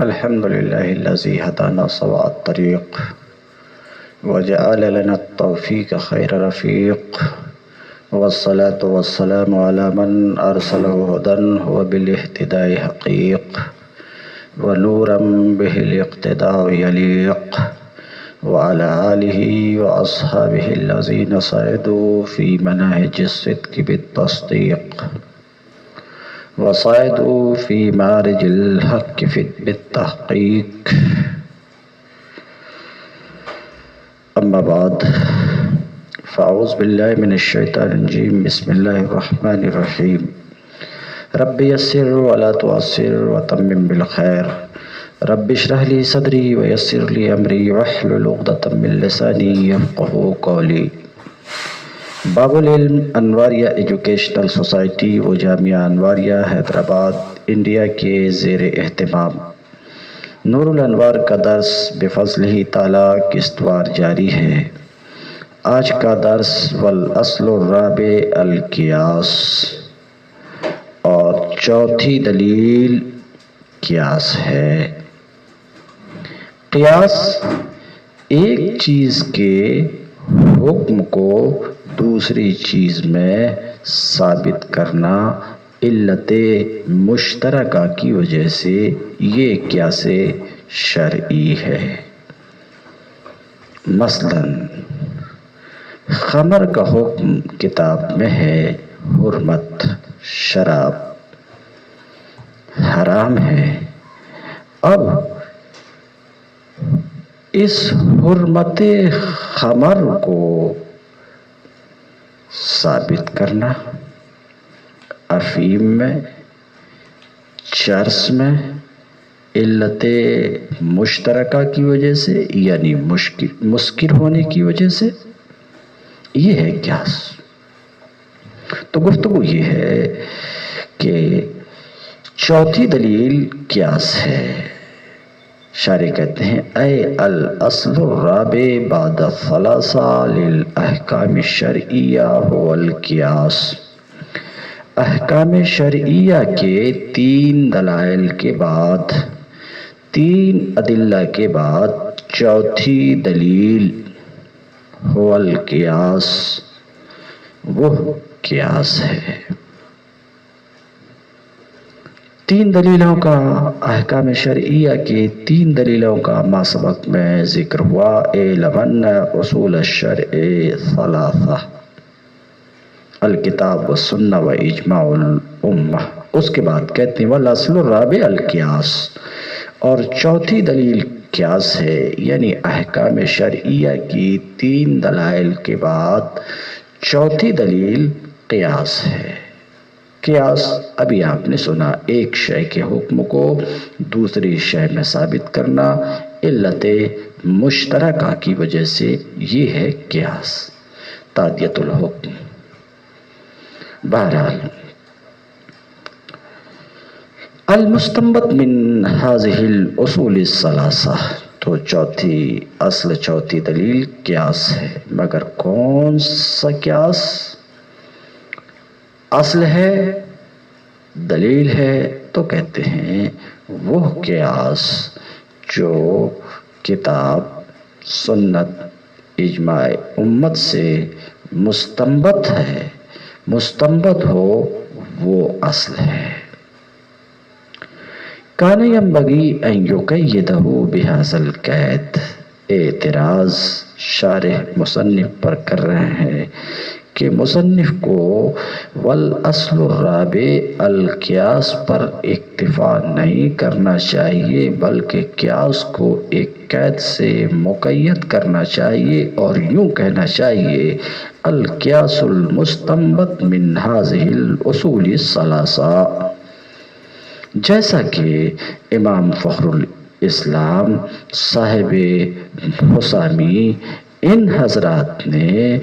الحمد لله الذي هدانا سواء الطريق وجعل لنا التوفيق خير رفيق، والصلاة والسلام على من أرسله هدى وبالاهتداء حقيق، ونورا به الاقتداء يليق، وعلى آله وأصحابه الذين صعدوا في مناهج الصدق بالتصديق، وصعدوا في معرج الحق بالتحقيق. أما بعد، فأعوذ بالله من الشيطان الرجيم. بسم الله الرحمن الرحيم. رب يسر ولا تعسر وتمم بالخير. رب اشرح لي صدري ويسر لي أمري واحلل عقدة من لساني يفقهوا قولي. باب العلم انواریہ ایجوکیشنل سوسائٹی و جامعہ انواریہ حیدرآباد انڈیا کے زیر اہتمام نور الانوار کا درس بفضلہ تعالی قسطوار جاری ہے۔ آج کا درس والاصل الرابع القیاس، اور چوتھی دلیل قیاس ہے۔ قیاس ایک چیز کے حکم کو دوسری چیز میں ثابت کرنا علت مشترکہ کی وجہ سے، یہ قیاس شرعی ہے۔ مثلا خمر کا حکم کتاب میں ہے حرمت، شراب حرام ہے۔ اب اس حرمت خمر کو ثابت کرنا افیم میں، چرس میں علت مشترکہ کی وجہ سے، یعنی مسکر ہونے کی وجہ سے، یہ ہے قیاس۔ تو گفتگو یہ ہے کہ چوتھی دلیل قیاس ہے۔ شارح کہتے ہیں اے الاصل الرابع بعد الثلاثہ للاحکام الشرعیہ هو القیاس۔ احکام شرعیہ کے تین دلائل کے بعد، تین ادلہ کے بعد چوتھی دلیل هو القیاس، وہ قیاس ہے۔ تین دلیلوں کا، احکام شرعیہ کی تین دلیلوں کا ما سبق میں ذکر ہوا۔ اعلم ان اصول الشرع ثلاثہ، الکتاب والسنہ و اجماع الامہ۔ اس کے بعد کہتے ہیں والاصل الرابع القیاس، اور چوتھی دلیل قیاس ہے، یعنی احکام شرعیہ کی تین دلائل کے بعد چوتھی دلیل قیاس ہے۔ قیاس ابھی آپ نے سنا، ایک شے کے حکم کو دوسری شے میں ثابت کرنا علت مشترکہ کی وجہ سے، یہ ہے قیاس، تعدیت الحکم۔ بہرحال المستنبط من هذه الاصول الثلاثہ، تو چوتھی اصل، چوتھی دلیل قیاس ہے، مگر کون سا قیاس؟ اصل ہے، دلیل ہے، تو کہتے ہیں وہ قیاس جو کتاب، سنت، اجماع امت سے مستنبط ہے، مستنبط ہو، وہ اصل ہے۔ کان ینبغی ان یقیدہ بہذا القید۔ اعتراض شارح مصنف پر کر رہے ہیں کہ مصنف کو والاصل الرابع القیاس پر اکتفا نہیں کرنا چاہیے، بلکہ قیاس کو ایک قید سے مقید کرنا چاہیے، اور یوں کہنا چاہیے القیاس المستنبط من هذه الاصول الثلاثہ، جیسا کہ امام فخر الاسلام صاحب حسامی ان حضرات نے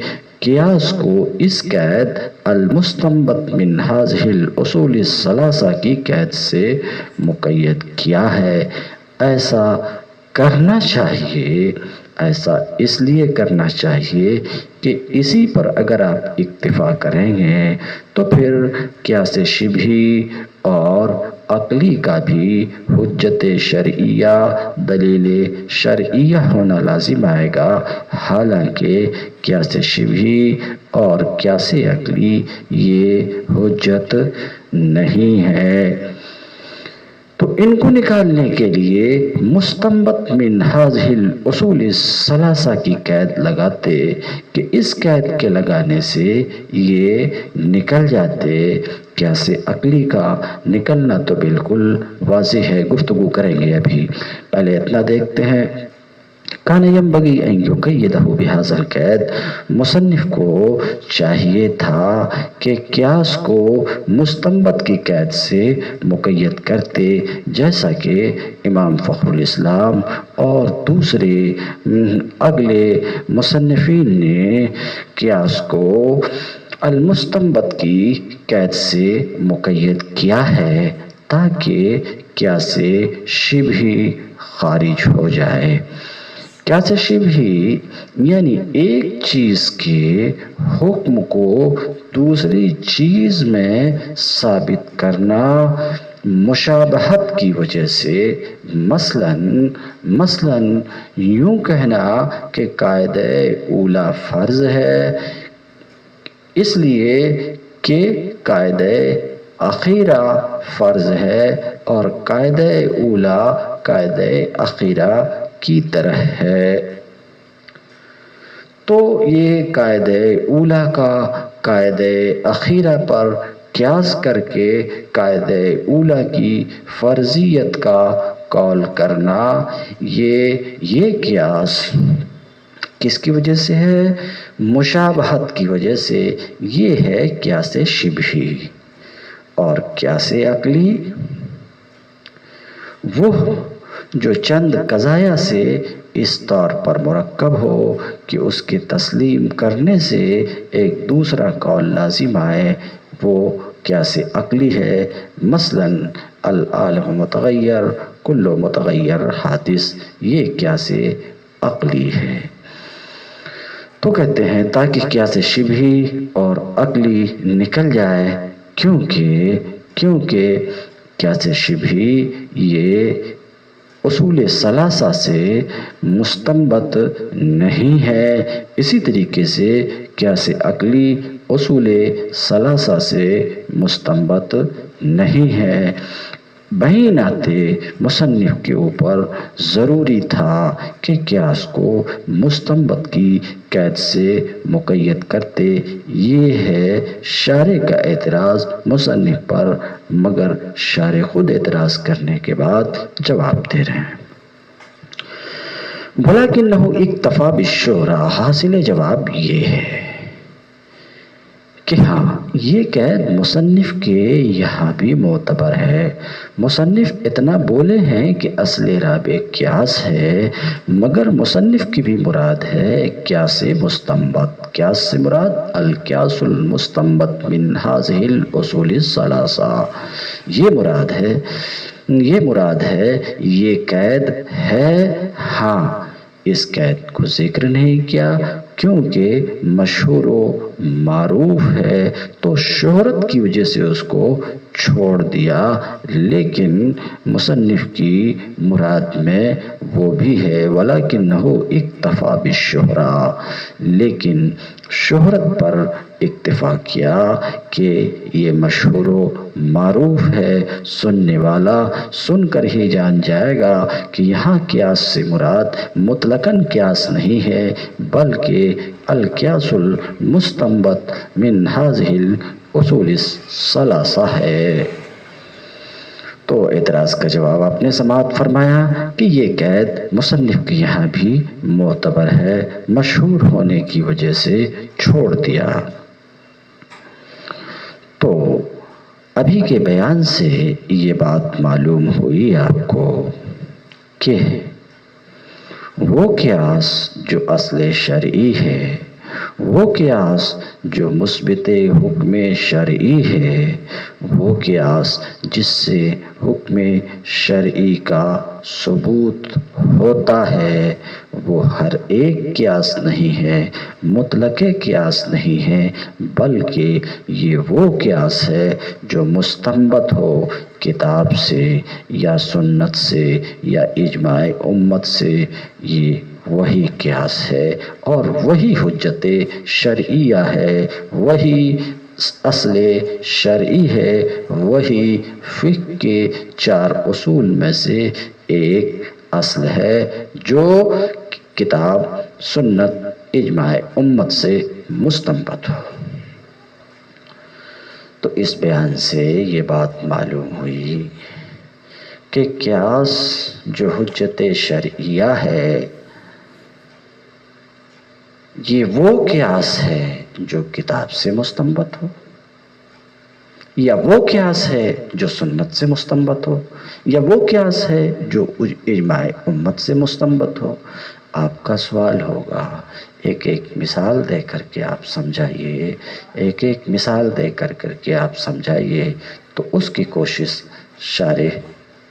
قیاس کو اس قید المستنبط من هذه الاصول الثلاثہ کی قید سے مقید کیا ہے۔ ایسا کرنا چاہیے، ایسا اس لیے کرنا چاہیے کہ اسی پر اگر آپ اکتفا کریں گے تو پھر قیاس شبہی اور عقلی کا بھی حجت شرعیہ دلیل شرعیہ ہونا لازم آئے گا، حالانکہ قیاس شبہی اور قیاس عقلی یہ حجت نہیں ہے۔ تو ان کو نکالنے کے لیے مستنبط من هذه الاصول الثلاثہ کی قید لگاتے کہ اس قید کے لگانے سے یہ نکل جاتے۔ قیاس عقلی کا نکلنا تو بالکل واضح ہے، گفتگو کریں گے ابھی، پہلے اتنا دیکھتے ہیں۔ کان ینبغی ان یقیدہ بہذا القید، مصنف کو چاہیے تھا کہ قیاس کو مستنبط کی قید سے مقید کرتے، جیسا کہ امام فخر الاسلام اور دوسرے اگلے مصنفین نے قیاس کو المستنبط کی قید سے مقید کیا ہے تاکہ قیاس شبہی خارج ہو جائے۔ قیاس شبہی یعنی ایک چیز کے حکم کو دوسری چیز میں ثابت کرنا مشابہت کی وجہ سے، مثلاً یوں کہنا کہ قاعدہ اولیٰ فرض ہے اس لیے کہ قاعدہ اخیرہ فرض ہے اور قاعدہ اولیٰ قاعدہ اخیرہ کی طرح ہے، تو یہ قاعدہ اولیٰ کا قاعدہ اخیرہ پر قیاس کر کے قاعدہ اولیٰ کی فرضیت کا قول کرنا، یہ قیاس کس کی وجہ سے ہے؟ مشابہت کی وجہ سے، یہ ہے قیاس شبہی۔ اور قیاس عقلی وہ جو چند قضایا سے اس طور پر مرکب ہو کہ اس کے تسلیم کرنے سے ایک دوسرا قول لازم آئے، وہ قیاس عقلی ہے۔ مثلاً العالم متغیر کل متغیر حادث، یہ قیاس عقلی ہے۔ تو کہتے ہیں تاکہ قیاس شبہی اور عقلی نکل جائے، کیونکہ قیاس شبہی یہ اصول ثلاثہ سے مستنبط نہیں ہے، اسی طریقے سے قیاس عقلی اصول ثلاثہ سے مستنبط نہیں ہے۔ بہی ناتے مصنف کے اوپر ضروری تھا کہ قیاس کو مستنبط کی قید سے مقید کرتے، یہ ہے شارح کا اعتراض مصنف پر، مگر شارح خود اعتراض کرنے کے بعد جواب دے رہے ہیں۔ وَلَكِنَّهُ اکتفا بالشہرہ، حاصل جواب یہ ہے کہ ہاں یہ قید مصنف کے یہاں بھی معتبر ہے۔ مصنف اتنا بولے ہیں کہ اصل رابع قیاس ہے، مگر مصنف کی بھی مراد ہے قیاس مستنبط۔ قیاس سے مراد القیاس المستنبط من هذه الاصول الثلاثہ، یہ مراد ہے، یہ قید ہے۔ ہاں اس قید کو ذکر نہیں کیا کیونکہ مشہور و معروف ہے تو شہرت کی وجہ سے اس کو چھوڑ دیا، لیکن مصنف کی مراد میں وہ بھی ہے وَلَكِنَّهُ اکتفا بالشہرہ، لیکن شہرت پر اکتفا کیا کہ یہ مشہور و معروف ہے، سننے والا سن کر ہی جان جائے گا کہ یہاں قیاس سے مراد مطلقاً قیاس نہیں ہے بلکہ القیاس المستنبط من هذه الاصول الثلاثہ ہے۔ تو اعتراض کا جواب آپ نے سماعت فرمایا کہ یہ قید مصنف کے یہاں بھی معتبر ہے، مشہور ہونے کی وجہ سے چھوڑ دیا۔ تو ابھی کے بیان سے یہ بات معلوم ہوئی آپ کو کہ وہ قیاس جو اصل شرعی ہے، وہ قیاس جو مثبت حکم شرعی ہے، وہ قیاس جس سے حکم شرعی کا ثبوت ہوتا ہے وہ ہر ایک قیاس نہیں ہے، مطلق قیاس نہیں ہے، بلکہ یہ وہ قیاس ہے جو مستنبط ہو کتاب سے یا سنت سے یا اجماع امت سے۔ یہ وہی قیاس ہے اور وہی حجت شرعیہ ہے، وہی اصل شرعی ہے، وہی فقہ کے 4 اصول میں سے ایک اصل ہے جو کتاب، سنت، اجماع امت سے مستنبط ہو۔ تو اس بیان سے یہ بات معلوم ہوئی کہ قیاس جو حجت شرعیہ ہے یہ وہ قیاس ہے جو کتاب سے مستنبط ہو، یا وہ قیاس ہے جو سنت سے مستنبط ہو، یا وہ قیاس ہے جو اجماع امت سے مستنبط ہو۔ آپ کا سوال ہوگا ایک ایک مثال دے کر کے آپ سمجھائیے، ایک ایک مثال دے کر کے آپ سمجھائیے۔ تو اس کی کوشش شارح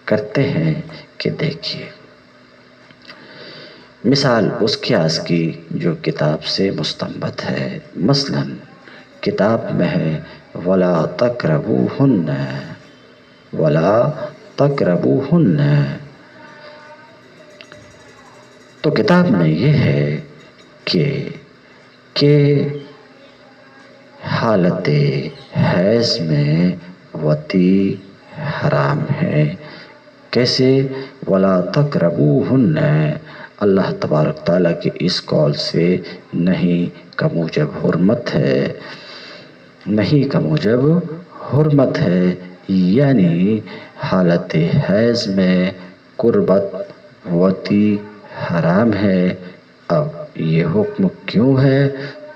کرتے ہیں کہ دیکھیے مثال اس قیاس کی جو کتاب سے مستنبط ہے۔ مثلا کتاب میں ہے وَلَا تَقْرَبُوهُنَّ، وَلَا تَقْرَبُوهُنَّ، تو کتاب میں یہ ہے کہ حالت حیض میں وطی حرام ہے۔ کیسے؟ وَلَا تَقْرَبُوهُنَّ، اللہ تبارک تعالیٰ کے اس قول سے نہیں کا موجب حرمت ہے، نہیں کا موجب حرمت ہے، یعنی حالت حیض میں قربت وطی حرام ہے۔ اب یہ حکم کیوں ہے؟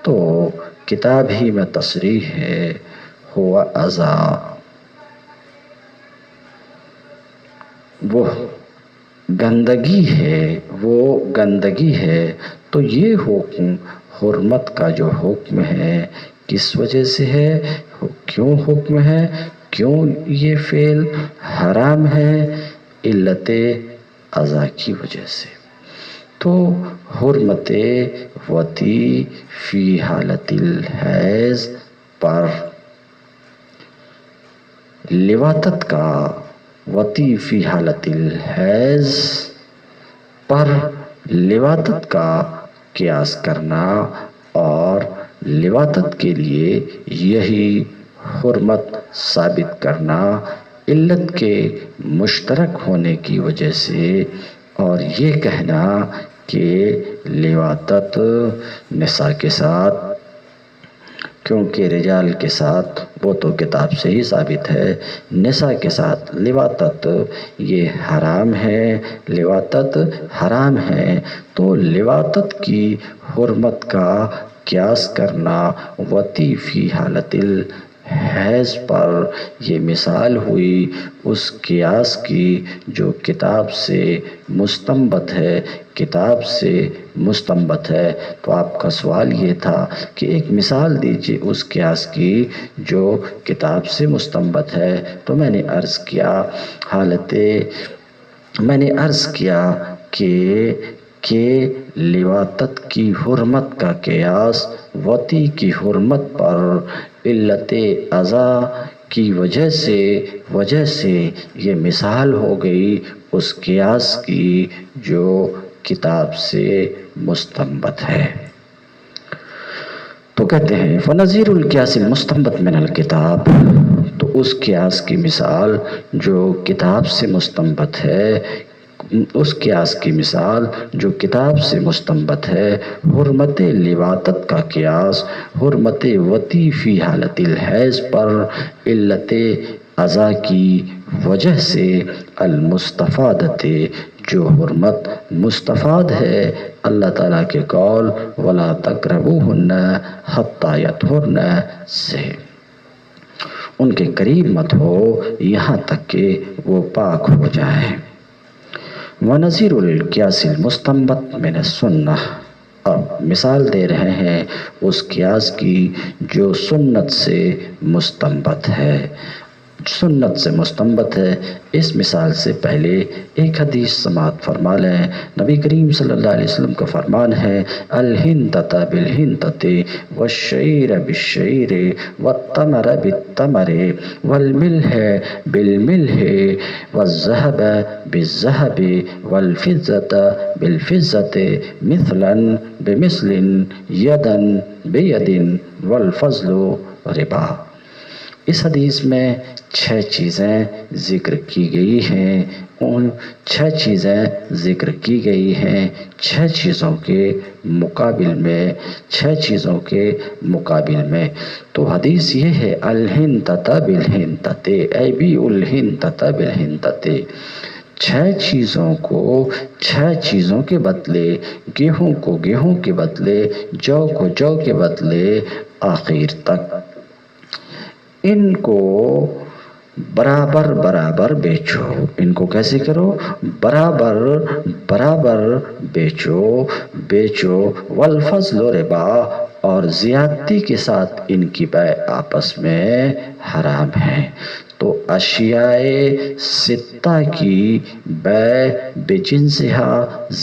تو کتاب ہی میں تصریح ہے، ہوا اذا، وہ گندگی ہے، وہ گندگی ہے۔ تو یہ حکم حرمت کا جو حکم ہے کس وجہ سے ہے؟ کیوں حکم ہے؟ کیوں یہ فعل حرام ہے؟ علت اذا کی وجہ سے۔ تو حرمت وطی فی حالت الحیض پر لواطت کا، وطی فی حالت الحیض پر لواطت کا قیاس کرنا اور لواطت کے لیے یہی حرمت ثابت کرنا علت کے مشترک ہونے کی وجہ سے، اور یہ کہنا کہ لواطت نساء کے ساتھ، کیونکہ رجال کے ساتھ وہ تو کتاب سے ہی ثابت ہے، نساء کے ساتھ لواطت یہ حرام ہے، لواطت حرام ہے۔ تو لواطت کی حرمت کا قیاس کرنا وطی فی حالت الحیض پر، یہ مثال ہوئی اس قیاس کی جو کتاب سے مستنبط ہے، کتاب سے مستنبط ہے۔ تو آپ کا سوال یہ تھا کہ ایک مثال دیجیے اس قیاس کی جو کتاب سے مستنبط ہے۔ تو میں نے عرض کیا کہ لواطت کی حرمت کا قیاس وطی کی حرمت پر علت اذا کی وجہ سے یہ مثال ہو گئی اس قیاس کی جو کتاب سے مستنبط ہے۔ تو کہتے ہیں فنظیر القیاس المستنبط من الکتاب، تو اس قیاس کی مثال جو کتاب سے مستنبط ہے، اس قیاس کی مثال جو کتاب سے مستنبط ہے، حرمت لواطت کا قیاس حرمت وطی فی حالت الحیض پر علت اذا کی وجہ سے، المستفادت، جو حرمت مستفاد ہے اللہ تعالیٰ کے قول وَلَا تَقْرَبُوهُنَّ حَتَّى يَطْهُرْنَ سے، ان کے قریب مت ہو یہاں تک کہ وہ پاک ہو جائیں۔ وَنَظِيرُ الْقِيَاسِ الْمُسْتَنبَطِ مِنَ السُّنَّةِ، اب مثال دے رہے ہیں اس قیاس کی جو سنت سے مستنبط ہے۔ سنت سے مستنبت ہے۔ اس مثال سے پہلے ایک حدیث سماعت فرما لیں۔ نبی کریم صلی اللہ علیہ وسلم کا فرمان ہے، الحنطۃ بالحنطۃ والشعیر بالشعیر والتمر بالتمر والملح بالملح والذهب بالذهب والفضة بالفضة مثلا بمثل يدا بید والفضل ربا۔ اس حدیث میں 6 چیزیں ذکر کی گئی ہیں، ان 6 چیزیں ذکر کی گئی ہیں 6 چیزوں کے مقابل میں، 6 چیزوں کے مقابل میں۔ تو حدیث یہ ہے، الحنطۃ بالحنطۃ ای بیع الحنطۃ بالحنطۃ، 6 چیزوں کو 6 چیزوں کے بدلے، گیہوں کو گیہوں کے بدلے، جو کو جو کے بدلے آخر تک ان کو برابر برابر بیچو۔ ان کو کیسے کرو؟ برابر برابر بیچو والفضل ربا، اور زیادتی کے ساتھ ان کی بیع آپس میں حرام ہے۔ تو اشیاء 6 کی بیع بجنسہا،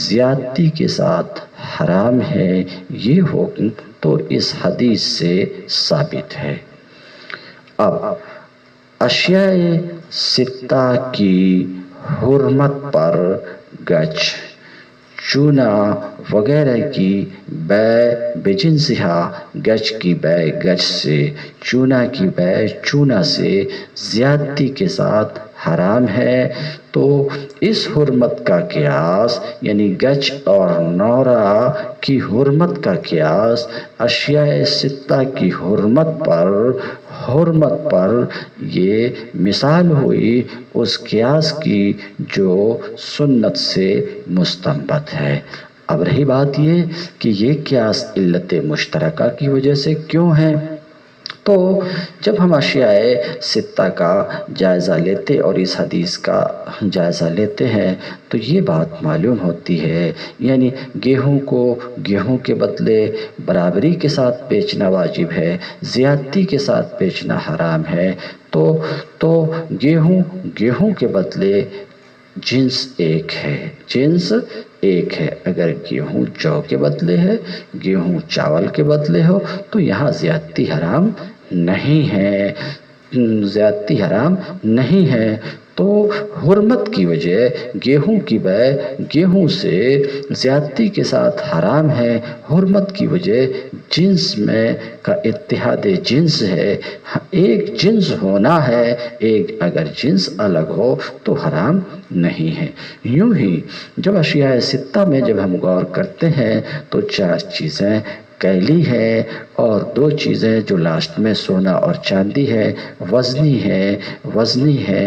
زیادتی کے ساتھ حرام ہے، یہ حکم تو اس حدیث سے ثابت ہے۔ اب اشیاء 6 کی حرمت پر گچ، چونا وغیرہ کی بیع بجنسہا، گچ کی بیع گچ سے، چونا کی بیع چونا سے زیادتی کے ساتھ حرام ہے۔ تو اس حرمت کا قیاس، یعنی گچ اور نورا کی حرمت کا قیاس اشیاء 6 کی حرمت پر یہ مثال ہوئی اس قیاس کی جو سنت سے مستنبت ہے۔ اب رہی بات یہ کہ یہ قیاس علت مشترکہ کی وجہ سے کیوں ہے؟ تو جب ہم اشیاء 6 کا جائزہ لیتے اور اس حدیث کا جائزہ لیتے ہیں تو یہ بات معلوم ہوتی ہے، یعنی گیہوں کو گیہوں کے بدلے برابری کے ساتھ بیچنا واجب ہے، زیادتی کے ساتھ بیچنا حرام ہے۔ تو گیہوں کے بدلے جنس ایک ہے، اگر گیہوں جو کے بدلے ہے، گیہوں چاول کے بدلے ہو تو یہاں زیادتی حرام نہیں ہے۔ تو حرمت کی وجہ گیہوں کی بیع گیہوں سے زیادتی کے ساتھ حرام ہے، حرمت کی وجہ جنس میں کا اتحاد جنس ہے، ایک جنس ہونا ہے، ایک اگر جنس الگ ہو تو حرام نہیں ہے۔ یوں ہی جب اشیاء 6 میں جب ہم غور کرتے ہیں تو 4 چیزیں کیلی ہے اور 2 چیزیں جو لاسٹ میں سونا اور چاندی ہے، وزنی ہے،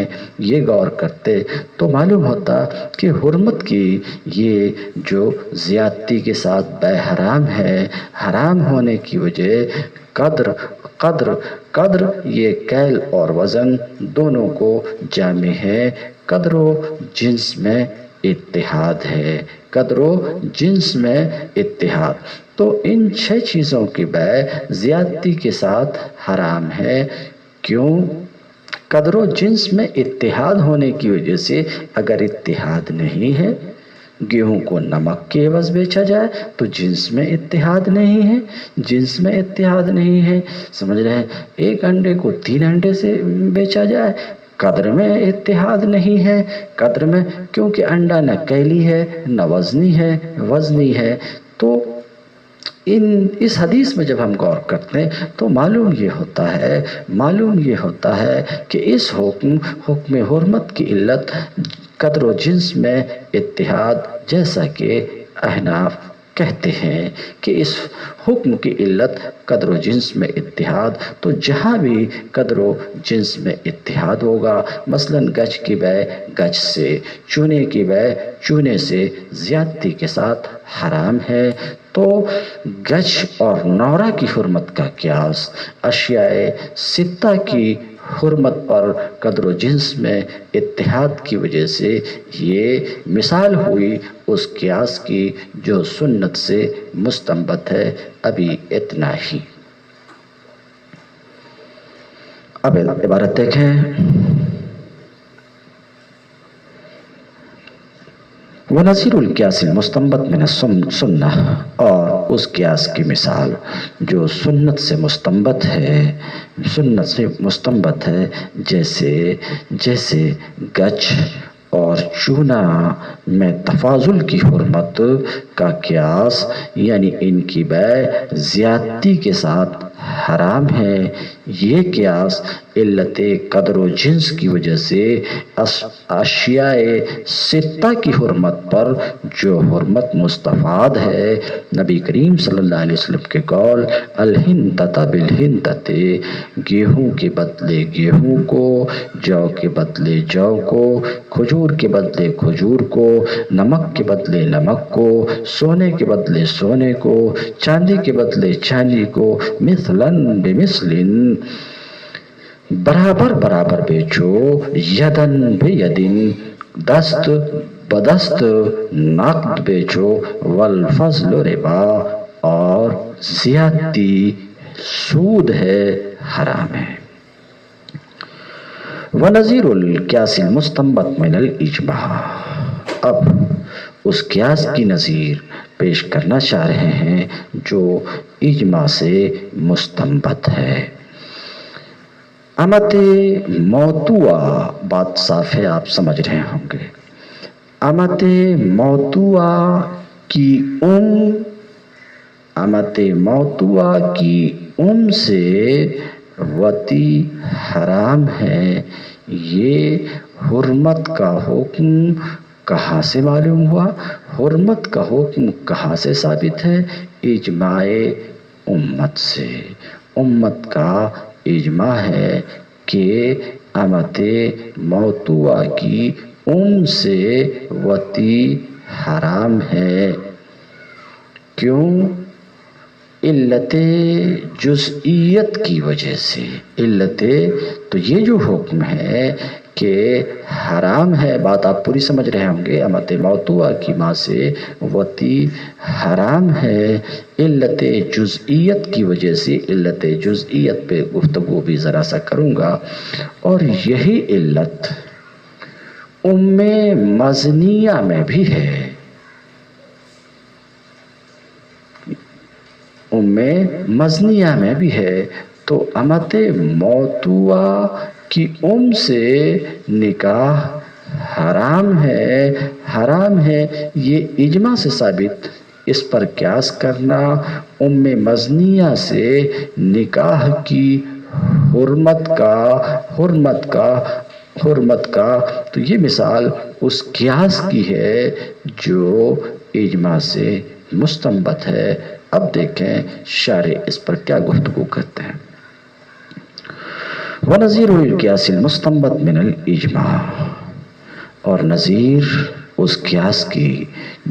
یہ غور کرتے تو معلوم ہوتا کہ حرمت کی یہ جو زیادتی کے ساتھ بیع حرام ہے، حرام ہونے کی وجہ قدر یہ کیل اور وزن دونوں کو جامع ہے، قدر و جنس میں اتحاد، تو ان 6 چیزوں کی بیع زیادتی کے ساتھ حرام ہے۔ کیوں؟ قدر و جنس میں اتحاد ہونے کی وجہ سے، اگر اتحاد نہیں ہے، گیہوں کو نمک کے عوض بیچا جائے تو جنس میں اتحاد نہیں ہے، سمجھ رہے ہیں؟ ایک انڈے کو 3 انڈے سے بیچا جائے، قدر میں اتحاد نہیں ہے، قدر میں، کیونکہ انڈا نہ کیلی ہے نہ وزنی ہے۔ تو اس حدیث میں جب ہم غور کرتے ہیں تو معلوم یہ ہوتا ہے کہ اس حکم حرمت کی علت قدر و جنس میں اتحاد، جیسا کہ احناف کہتے ہیں کہ اس حکم کی علت قدر و جنس میں اتحاد، تو جہاں بھی قدر و جنس میں اتحاد ہوگا، مثلا گچ کی بیع گچ سے، چونے کی بیع چونے سے زیادتی کے ساتھ حرام ہے۔ تو گچ اور نورا کی حرمت کا قیاس اشیاء 6 کی حرمت پر قدر و جنس میں اتحاد کی وجہ سے یہ مثال ہوئی اس قیاس کی جو سنت سے مستنبت ہے۔ ابھی اتنا ہی۔ اب عبارت دیکھیں۔ ونظیر القیاس المستنبط من السنہ، اور اس قیاس کی مثال جو سنت سے مستنبط ہے، سنت سے مستنبط ہے، جیسے گچ اور چونا میں تفاضل کی حرمت کا قیاس، یعنی ان کی بیع زیادتی کے ساتھ حرام ہے۔ یہ قیاس علت قدر و جنس کی وجہ سے اشیاء ستہ کی حرمت پر جو حرمت مستفاد ہے، نبی کریم صلی اللہ علیہ وسلم کے قول الحنطۃ بالحنطۃ، گیہوں کے بدلے گیہوں کو، جو کے بدلے جو کو، کھجور کے بدلے کھجور کو، نمک کے بدلے نمک کو، سونے کے بدلے سونے کو، چاندی کے بدلے چاندی کو، مثلاً بمثلٍ، برابر برابر بیچو، یدن بیدن، دست بدست نقد بیچو، والفضل ربا، اور زیادتی سود ہے، حرام ہے۔ ونظیر القیاس المستنبط من الاجماع، اب اس قیاس کی نظیر پیش کرنا چاہ رہے ہیں جو اجماع سے مستنبط ہے۔ امت موتوعہ، بات صاف ہے، آپ سمجھ رہے ہوں گے۔ امت موتوعہ کی سے وطی حرام ہے۔ یہ حرمت کا حکم کہاں سے معلوم ہوا؟ حرمت کا حکم کہاں سے ثابت ہے؟ اجماع امت سے۔ امت کا اجماع ہے کہ امت موتوعہ کی سے وطی حرام ہے۔ کیوں؟ علت جزئیت کی وجہ سے۔ علت تو یہ جو حکم ہے کہ حرام ہے، بات آپ پوری سمجھ رہے ہوں گے، امت موتوعہ کی ماں سے وطی حرام ہے، علت جزئیت کی وجہ سے۔ علت جزئیت پہ گفتگو بھی ذرا سا کروں گا، اور یہی علت مزنیہ میں بھی ہے۔ مزنیہ میں بھی ہے، تو امت موتوعہ کی سے نکاح حرام ہے، حرام ہے، یہ اجماع سے ثابت۔ اس پر قیاس کرنا مزنیہ سے نکاح کی حرمت کا تو یہ مثال اس قیاس کی ہے جو اجماع سے مستنبط ہے۔ اب دیکھیں شارح اس پر کیا گفتگو کرتے ہیں۔ وَنَظِيرُ الْقِيَاسِ الْمُسْتَنبَطِ مِنَ الْإِجْمَاعِ، اور نظیر اس قیاس کی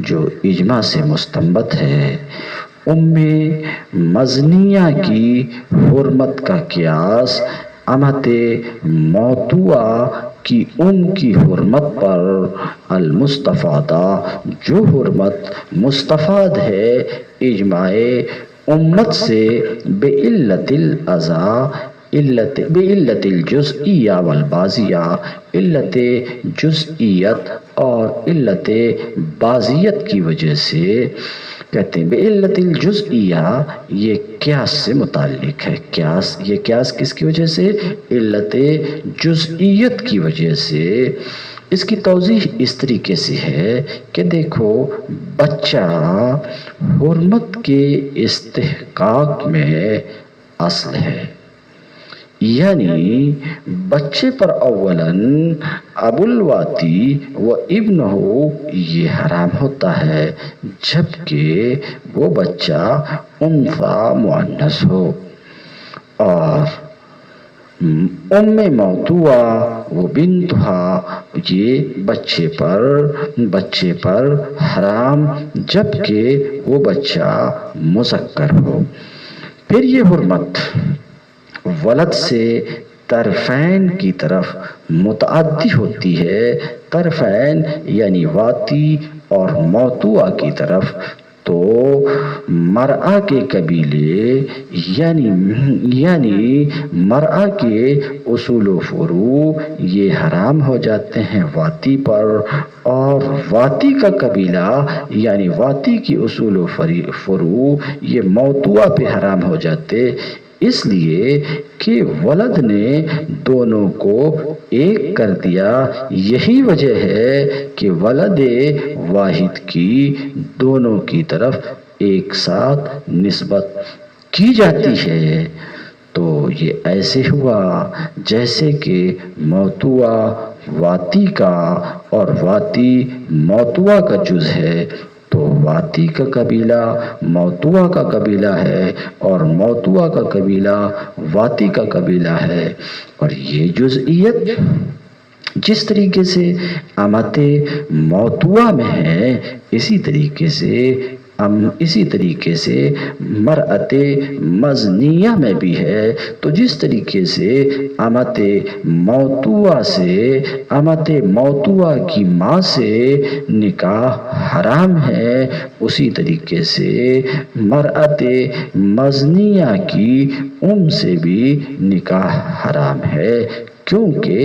جو اجماع سے مستنبط ہے، مزنیہ کی حرمت کا قیاس امت موتوعہ کی کی حرمت پر، المستفادہ، جو حرمت مستفاد ہے اجماع امت سے، بعلت الجزئیہ والبعضیہ، علت جزئیت اور علت بعضیت کی وجہ سے۔ کہتے ہیں بعلت الجزئیہ، یہ قیاس سے متعلق ہے۔ یہ قیاس کس کی وجہ سے؟ علت جزئیت کی وجہ سے۔ اس کی توضیح اس طریقے سے ہے کہ دیکھو، بچہ حرمت کے استحقاق میں اصل ہے، یعنی بچے پر اولاً ابو الواتی و ابنہ یہ حرام ہوتا ہے، جبکہ وہ بچہ انثیٰ مؤنث ہو، اور موتوعہ و بنتہا یہ بچے پر حرام، جبکہ وہ بچہ مذکر ہو۔ پھر یہ حرمت ولد سے طرفین کی طرف متعدی ہوتی ہے، طرفین یعنی واتی اور موتوعہ کی طرف، تو مر'a کے قبیلے یعنی مر'a کے اصول و فروع یہ حرام ہو جاتے ہیں واتی پر، اور واتی کا قبیلہ یعنی واتی کی اصول و فروع یہ موتوا پہ حرام ہو جاتے، اس لیے کہ ولد نے دونوں کو ایک کر دیا۔ یہی وجہ ہے کہ ولد واحد کی دونوں کی طرف ایک ساتھ نسبت کی جاتی ہے۔ تو یہ ایسے ہوا جیسے کہ موتوا واتی کا اور واتی موتوا کا جز ہے، تو واتی کا قبیلہ موتوا کا قبیلہ ہے اور موتوا کا قبیلہ واتی کا قبیلہ ہے۔ اور یہ جزئیت جس طریقے سے امت موتوا میں ہے، اسی طریقے سے مرأت مزنیہ میں بھی ہے۔ تو جس طریقے سے امت موتوا کی ماں سے نکاح حرام ہے، اسی طریقے سے مرأت مزنیہ کی سے بھی نکاح حرام ہے، کیونکہ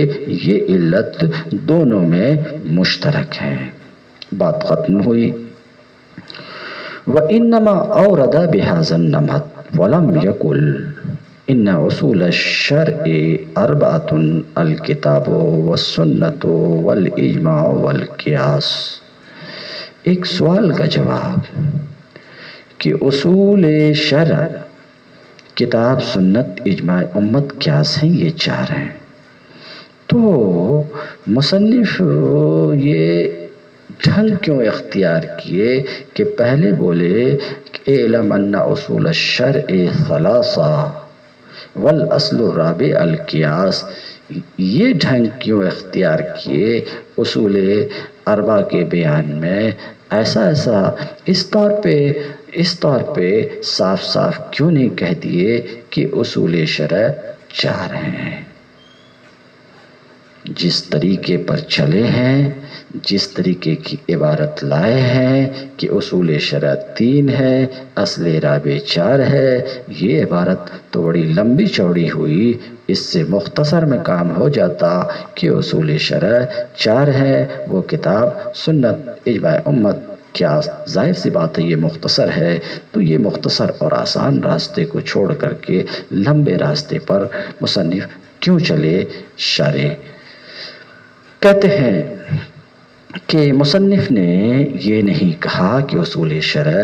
یہ علت دونوں میں مشترک ہے۔ بات ختم ہوئی۔ وَإِنَّمَا أَوْرَدَ بِهَذَا النَّمَطِ وَلَمْ يَقُلْ إِنَّ أُصُولَ الشَّرْعِ أَرْبَعَةٌ الْكِتَابُ وَالسُّنَّةُ وَالْإِجْمَاعُ وَالْقِيَاسُ۔ ایک سوال کا جواب کہ اصول شرع کتاب، سنت، اجماع امت، قیاس ہیں، یہ چار ہیں۔ تو مصنف یہ ڈھنگ کیوں اختیار کیے کہ پہلے بولے کہ اعلم ان اصول الشرع ثلاثہ والاصل الرابع القیاس، یہ ڈھنگ کیوں اختیار کیے اصول اربع کے بیان میں؟ ایسا اس طور پہ صاف صاف کیوں نہیں کہہ دیے کہ اصول شرع چار ہیں؟ جس طریقے پر چلے ہیں، جس طریقے کی عبارت لائے ہیں کہ اصول شرع تین ہے، اصل رابع چار ہے، یہ عبارت تو بڑی لمبی چوڑی ہوئی۔ اس سے مختصر میں کام ہو جاتا کہ اصول شرع چار ہے، وہ کتاب، سنت، اجماع امت، قیاس۔ ظاہر سی بات ہے یہ مختصر ہے، تو یہ مختصر اور آسان راستے کو چھوڑ کر کے لمبے راستے پر مصنف کیوں چلے؟ شارح کہتے ہیں کہ مصنف نے یہ نہیں کہا کہ اصول شرع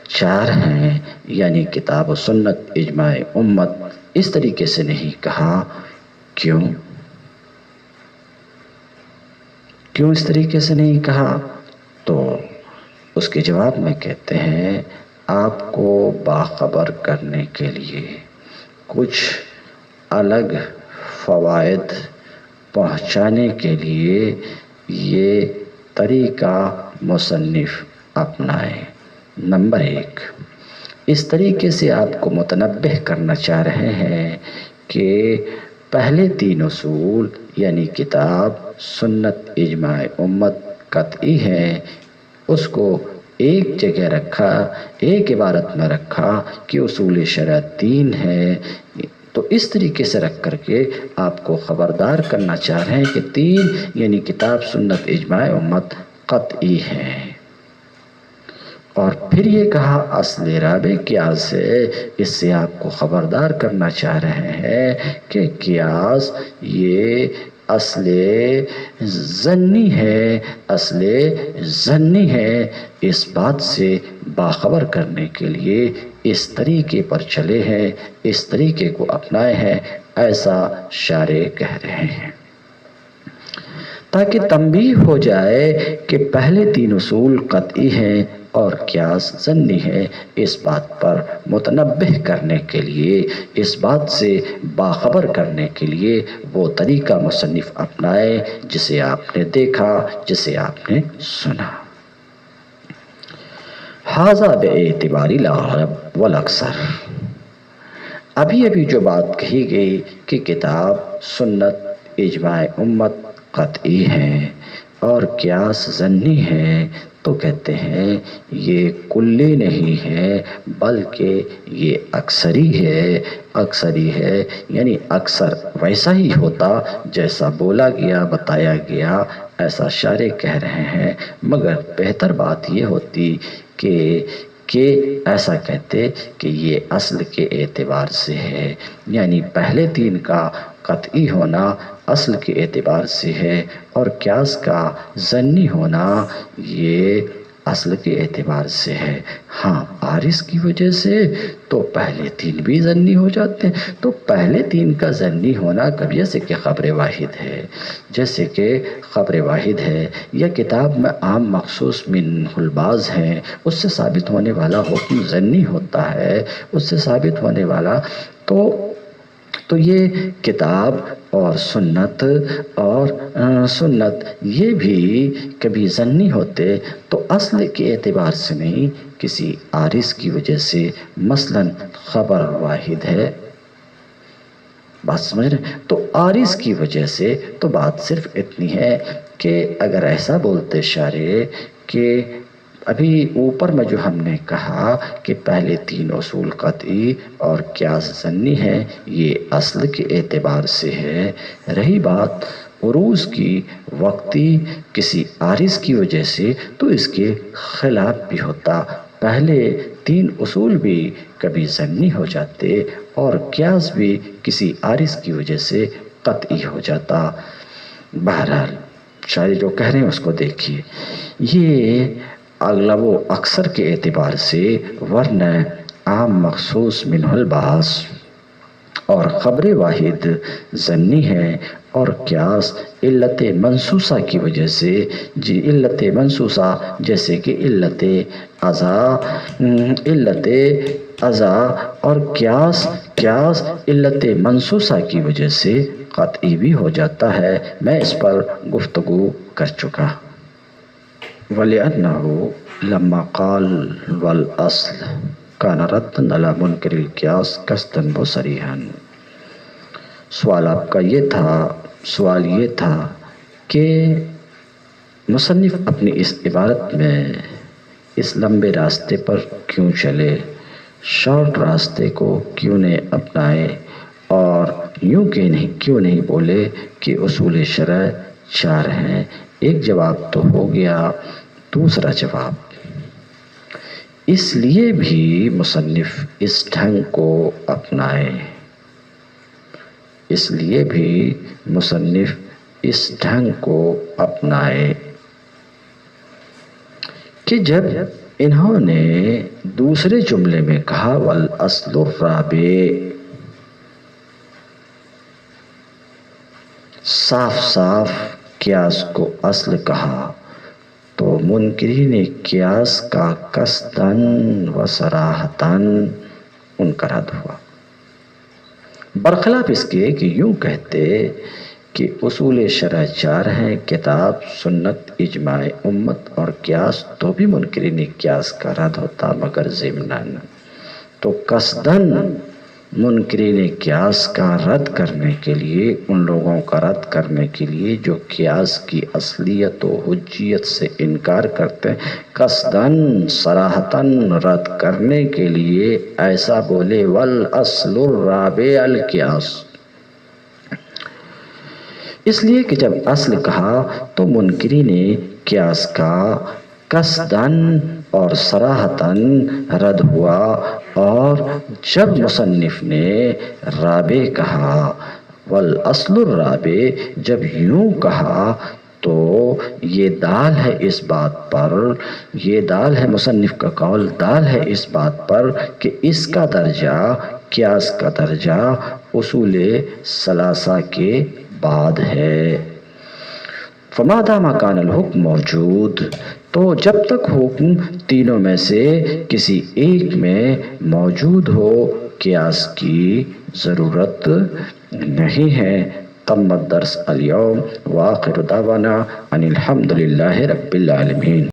چار ہیں، یعنی کتاب و سنت، اجماع امت، اس طریقے سے نہیں کہا۔ کیوں اس طریقے سے نہیں کہا؟ تو اس کے جواب میں کہتے ہیں آپ کو باخبر کرنے کے لیے، کچھ الگ فوائد پہنچانے کے لیے یہ طریقہ مصنف اپنائے۔ نمبر ایک، اس طریقے سے آپ کو متنبہ کرنا چاہ رہے ہیں کہ پہلے تین اصول یعنی کتاب، سنت، اجماع امت قطعی ہیں، اس کو ایک جگہ رکھا، ایک عبارت میں رکھا کہ اصول شرع تین ہے۔ تو اس طریقے سے رکھ کر کے آپ کو خبردار کرنا چاہ رہے ہیں کہ تین یعنی کتاب، سنت، اجماع امت قطعی ہیں۔ اور پھر یہ کہا اصل رابع قیاس ہے، اس سے آپ کو خبردار کرنا چاہ رہے ہیں کہ قیاس یہ اصل ظنی ہے۔ اس بات سے باخبر کرنے کے لیے اس طریقے پر چلے ہیں، اس طریقے کو اپنائے ہیں، ایسا شارح کہہ رہے ہیں، تاکہ تنبیہ ہو جائے کہ پہلے تین اصول قطعی ہیں اور قیاس ظنی ہے۔ اس بات پر متنبہ کرنے کے لیے، اس بات سے باخبر کرنے کے لیے وہ طریقہ مصنف اپنائے جسے آپ نے دیکھا، جسے آپ نے سنا۔ ھذا باعتبار الاغلب والاکثر، ابھی جو بات کہی گئی کہ کتاب، سنت، اجماع امت قطعی ہیں، اور قیاس ظنی ہے تو کہتے ہیں یہ کلی نہیں ہے بلکہ یہ اکثری ہے، یعنی اکثر ویسا ہی ہوتا جیسا بولا گیا بتایا گیا، ایسا شارع کہہ رہے ہیں۔ مگر بہتر بات یہ ہوتی کہ ایسا کہتے کہ یہ اصل کے اعتبار سے ہے، یعنی پہلے تین کا قطعی ہونا اصل کے اعتبار سے ہے اور قیاس کا ظنی ہونا یہ اصل کے اعتبار سے ہے۔ ہاں عارض کی وجہ سے تو پہلے تین بھی ظنی ہو جاتے ہیں، تو پہلے تین کا ظنی ہونا کبھی جیسے کہ خبر واحد ہے یا کتاب میں عام مخصوص منہ البعض ہیں، اس سے ثابت ہونے والا حکم ظنی ہوتا ہے، اس سے ثابت ہونے والا تو یہ کتاب اور سنت یہ بھی کبھی ظنی ہوتے تو اصل کے اعتبار سے نہیں، کسی عارض کی وجہ سے، مثلا خبر واحد ہے، بات سمجھ رہے ہیں، تو عارض کی وجہ سے تو بات صرف اتنی ہے کہ اگر ایسا بولتے شارع کہ ابھی اوپر میں جو ہم نے کہا کہ پہلے تین اصول قطعی اور قیاس ظنی ہے، یہ اصل کے اعتبار سے ہے، رہی بات عروض کی وقتی کسی عارض کی وجہ سے تو اس کے خلاف بھی ہوتا، پہلے تین اصول بھی کبھی ظنی ہو جاتے اور قیاس بھی کسی عارض کی وجہ سے قطعی ہو جاتا۔ بہرحال شاعر جو کہہ رہے ہیں اس کو دیکھیے، یہ اغلب و اکثر کے اعتبار سے، ورنہ عام مخصوص منہ البعض اور خبر واحد ظنی ہے اور قیاس علت منصوصہ کی وجہ سے، علت منصوصہ جیسے کہ علت ازا اور قیاس علت منصوصہ کی وجہ سے قطعی بھی ہو جاتا ہے، میں اس پر گفتگو کر چکا۔ وَلِأَنَّهُ لَمَّا قَالَ وَالْأَصْلُ كَانَ رَدًّا عَلَى مُنْكِرِ الْقِيَاسِ قَصْدًا وَصَرِيحًا۔ سوال یہ تھا کہ مصنف اپنی اس عبارت میں اس لمبے راستے پر کیوں چلے، شارٹ راستے کو کیوں نہیں اپنائے اور یوں کیوں نہیں بولے کہ اصول شرع چار ہیں۔ ایک جواب تو ہو گیا، دوسرا جواب اس لیے بھی مصنف اس ڈھنگ کو اپنائے کہ جب انہوں نے دوسرے جملے میں کہا والاصل الرابع، صاف قیاس کو اصل کہا، تو منکرین قیاس کا قصداً و صراحتاً ان کا رد ہوا، برخلاف اس کے کہ یوں کہتے کہ اصول شرع چار ہیں، کتاب، سنت، اجماع امت اور قیاس، تو بھی منکرین قیاس کا رد ہوتا، مگر ضمناً۔ تو قصداً منکرین قیاس کا رد کرنے کے لیے، ان لوگوں کا رد کرنے کے لیے جو قیاس کی اصلیت و حجیت سے انکار کرتے ہیں، قصداً صراحتاً رد کرنے کے لیے ایسا بولے والاصل الرابع القیاس، اس لیے کہ جب اصل کہا تو منکرین قیاس کا قصداً اور صراحتاً رد ہوا، اور جب مصنف نے رابع کہا والاصل الرابع، جب یوں کہا تو یہ دال ہے اس بات پر، یہ دال ہے مصنف کا قول، دال ہے اس بات پر کہ اس کا درجہ، قیاس کا درجہ اصول ثلاثہ کے بعد ہے۔ فما دام کان الحکم موجود، تو جب تک حکم تینوں میں سے کسی ایک میں موجود ہو، قیاس کی ضرورت نہیں ہے۔ تم الدرس اليوم وآخر دعوانا ان الحمد للہ رب العالمین۔